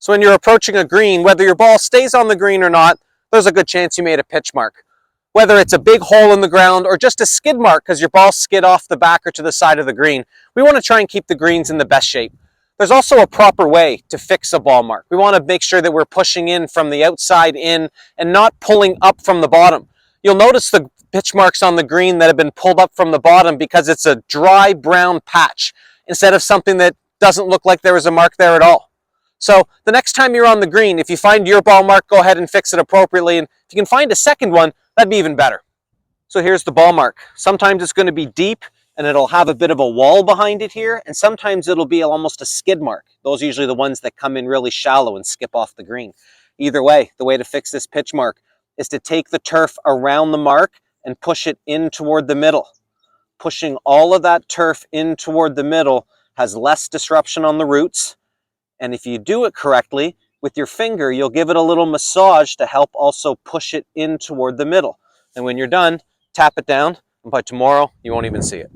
So when you're approaching a green, whether your ball stays on the green or not, there's a good chance you made a pitch mark. Whether it's a big hole in the ground or just a skid mark because your ball skid off the back or to the side of the green, we want to try and keep the greens in the best shape. There's also a proper way to fix a ball mark. We want to make sure that we're pushing in from the outside in and not pulling up from the bottom. You'll notice the pitch marks on the green that have been pulled up from the bottom because it's a dry brown patch instead of something that doesn't look like there was a mark there at all. So the next time you're on the green, if you find your ball mark, go ahead and fix it appropriately. And if you can find a second one, that'd be even better. So here's the ball mark. Sometimes it's going to be deep and it'll have a bit of a wall behind it here. And sometimes it'll be almost a skid mark. Those are usually the ones that come in really shallow and skip off the green. Either way, the way to fix this pitch mark is to take the turf around the mark and push it in toward the middle. Pushing all of that turf in toward the middle has less disruption on the roots. And if you do it correctly, with your finger, you'll give it a little massage to help also push it in toward the middle. And when you're done, tap it down, and by tomorrow, you won't even see it.